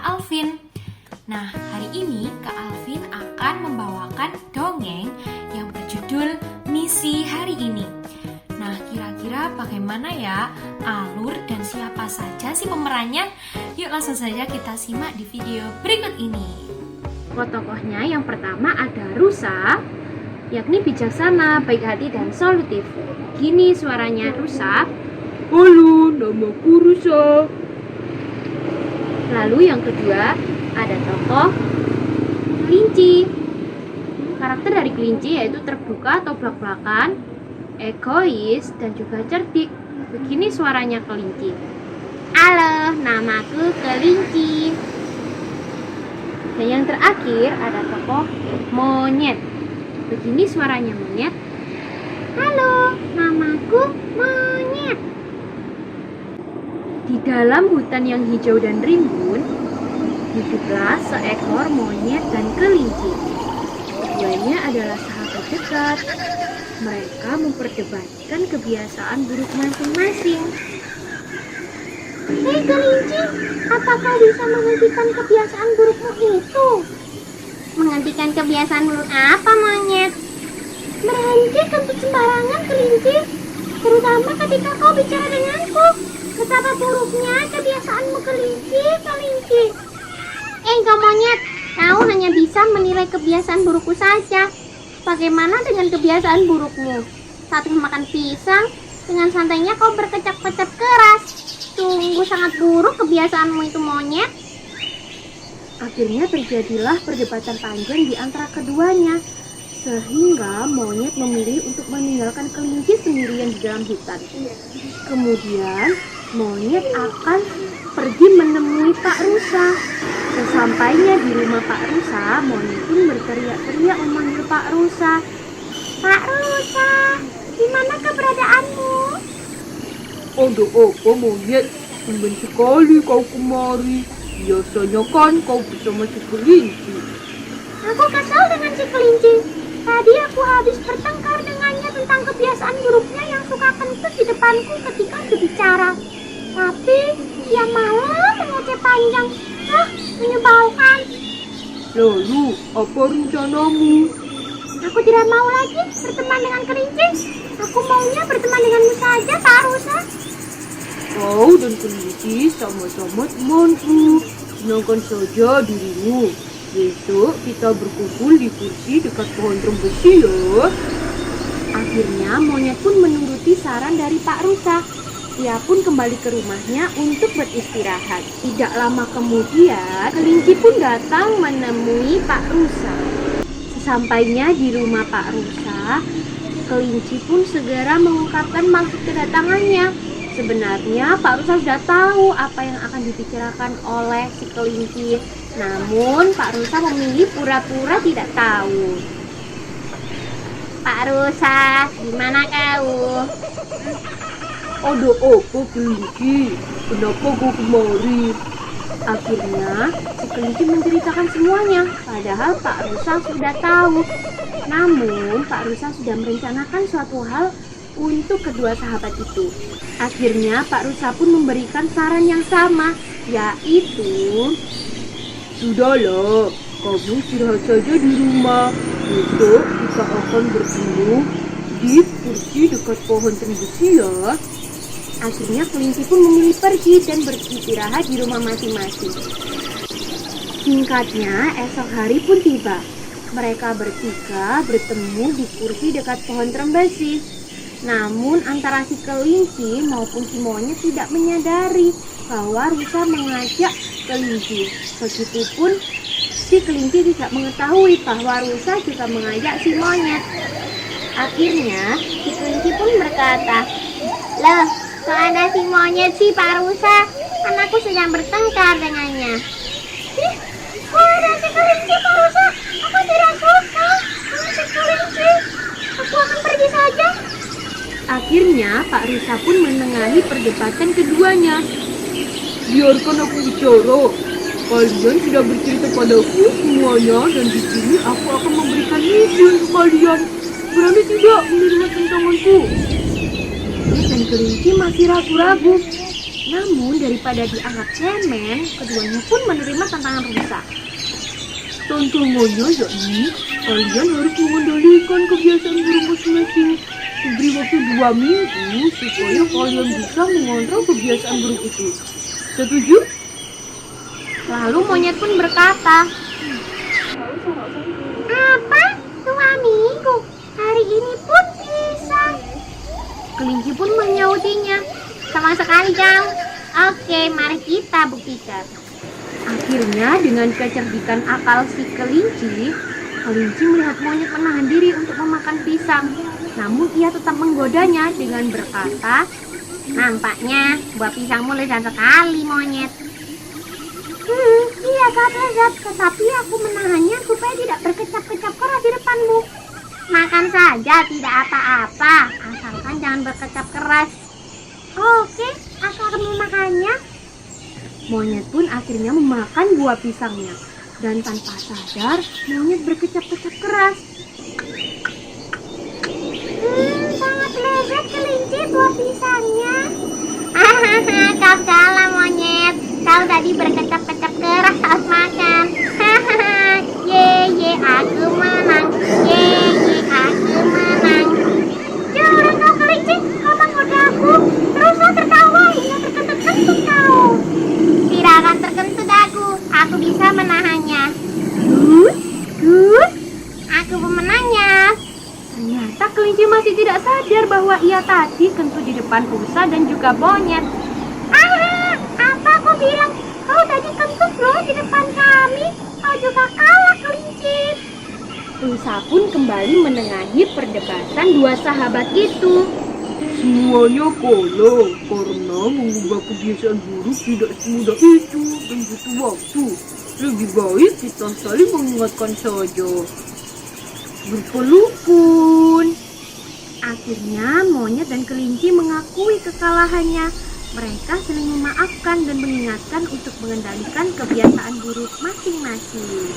Alvin. Nah, hari ini Kak Alvin akan membawakan dongeng yang berjudul Misi Hari Ini. Nah, kira-kira bagaimana ya alur dan siapa saja sih pemerannya? Yuk langsung saja kita simak di video berikut ini. Tokohnya yang pertama ada Rusa, yakni bijaksana, baik hati, dan solutif. Gini suaranya Rusa. Halo, namaku Rusa. Lalu yang kedua ada tokoh kelinci. Karakter dari kelinci yaitu terbuka atau belak-belakan, egois, dan juga cerdik. Begini suaranya kelinci. Halo, namaku kelinci. Dan yang terakhir ada tokoh monyet. Begini suaranya monyet. Halo, namaku monyet. Di dalam hutan yang hijau dan rimbun, hiduplah seekor monyet dan kelinci. Keduanya adalah sahabat dekat. Mereka memperdebatkan kebiasaan buruk masing-masing. Hei kelinci, apakah bisa menghentikan kebiasaan burukmu itu? Menghentikan kebiasaan buruk apa, monyet? Berhenti kentut sembarangan, kelinci. Terutama ketika kau bicara denganku. Betapa buruknya kebiasaanmu, kelinci, kelinci. Kau monyet, kau hanya bisa menilai kebiasaan burukku saja. Bagaimana dengan kebiasaan burukmu? Saat makan pisang, dengan santainya kau berkecap-kecap keras. Sungguh sangat buruk kebiasaanmu itu, monyet. Akhirnya terjadilah perdebatan panjang di antara keduanya, sehingga monyet memilih untuk meninggalkan kelinci sendirian di dalam hutan. Kemudian monyet akan pergi menemui Pak Rusa. Sesampainya di rumah Pak Rusa, monyet pun berteriak-teriak memanggil Pak Rusa. Pak Rusa, di mana keberadaanmu? Ada apa monyet? Tumben sekali kau kemari. Biasanya kan kau bersama si kelinci. Aku kesal dengan si kelinci. Tadi aku habis bertengkar dengannya tentang kebiasaan buruknya yang suka kentut di depanku ketika berbicara. Tapi dia malah mengoceh panjang. Menyebalkan. Lalu, apa rencanamu? Aku tidak mau lagi berteman dengan kelinci. Aku maunya berteman denganmu saja, Pak Rusa. Kau dan kelinci sama-sama temanku. Senangkan saja dirimu. Besok kita berkumpul di kursi dekat pohon trembesi ya. Akhirnya monyet pun menuruti saran dari Pak Rusa. Dia pun kembali ke rumahnya untuk beristirahat. Tidak lama kemudian, kelinci pun datang menemui Pak Rusa. Sesampainya di rumah Pak Rusa, kelinci pun segera mengungkapkan maksud kedatangannya. Sebenarnya Pak Rusa sudah tahu apa yang akan dibicarakan oleh si kelinci. Namun Pak Rusa memilih pura-pura tidak tahu. Pak Rusa, di mana kau? Ada apa kelinci? Kenapa kau kemari? Akhirnya si kelinci menceritakan semuanya. Padahal Pak Rusa sudah tahu. Namun Pak Rusa sudah merencanakan suatu hal untuk kedua sahabat itu. Akhirnya Pak Rusa pun memberikan saran yang sama, yaitu Sudahlah, kamu istirahat saja di rumah. Besok kita akan bertemu di kursi dekat pohon trembesi ya. akhirnya kelinci pun memilih pergi dan beristirahat di rumah masing-masing. Singkatnya, esok hari pun tiba. Mereka bertiga bertemu di kursi dekat pohon trembesi. Namun antara si kelinci maupun si monyet tidak menyadari bahwa Rusa mengajak kelinci. Begitupun si kelinci tidak mengetahui bahwa Rusa juga mengajak si monyet. Akhirnya si kelinci pun berkata, "Loh, kok ada si monyet sih, Pak Rusa? Kan aku sedang bertengkar dengannya." "Ih, kok ada si kelinci, Pak Rusa? Aku tidak suka dengan si kelinci. Aku akan pergi saja." Akhirnya Pak Rusa pun menengahi perdebatan keduanya. Biarkan aku bicara. Kalian sudah bercerita padaku semuanya dan di sini aku akan memberikan misi untuk kalian. Berani tidak menerima tantanganku? Dan kelinci masih ragu-ragu. Namun daripada dianggap cemen, keduanya pun menerima tantangan rusa. Tantangannya yakni kalian harus mengendalikan kebiasaan burung masing-masing. Diberi waktu 2 minggu supaya kalian bisa mengontrol kebiasaan burung itu. Setuju? Lalu monyet pun berkata, apa? 2 minggu? Hari ini pun bisa. Kelinci pun menyautinya, sama sekali kau. Oke, mari kita buktikan. Akhirnya dengan kecerdikan akal si kelinci melihat monyet menahan diri untuk memakan pisang. Namun ia tetap menggodanya dengan berkata, Nampaknya buah pisangmu lezat sekali, monyet. Iya, sangat lezat, tetapi aku menahannya supaya tidak berkecap-kecap keras di depanmu. Makan saja, tidak apa-apa, asalkan jangan berkecap keras. Oke, aku akan memakannya. monyet pun akhirnya memakan buah pisangnya. Dan tanpa sadar, monyet berkecap-kecap keras. Sangat lezat kelinci buah pisangnya. Hahaha, kau salah monyet. Kau tadi berkecap-kecap keras saat makan. Hahaha, ye aku menang. Ye aku menang. Curang kau kelinci, kau menggoda aku. Teruslah tertawa hingga terkentut-kentut kau. Tidak akan terkentut aku bisa menahannya. Aku pemenangnya. Ternyata kelinci masih tidak sadar bahwa ia tadi kentut di depan rusa dan juga monyet. Apa aku bilang? Kau tadi kentut loh di depan kami. Kau juga kalah, kelinci. Rusa pun kembali menengahi perdebatan dua sahabat itu. Semuanya kalah karena mengubah kebiasaan buruk tidak semudah itu dan butuh waktu. Lebih baik kita saling mengingatkan saja. Berpelukun. Akhirnya monyet dan kelinci mengakui kekalahannya. Mereka saling memaafkan dan mengingatkan untuk mengendalikan kebiasaan buruk masing-masing.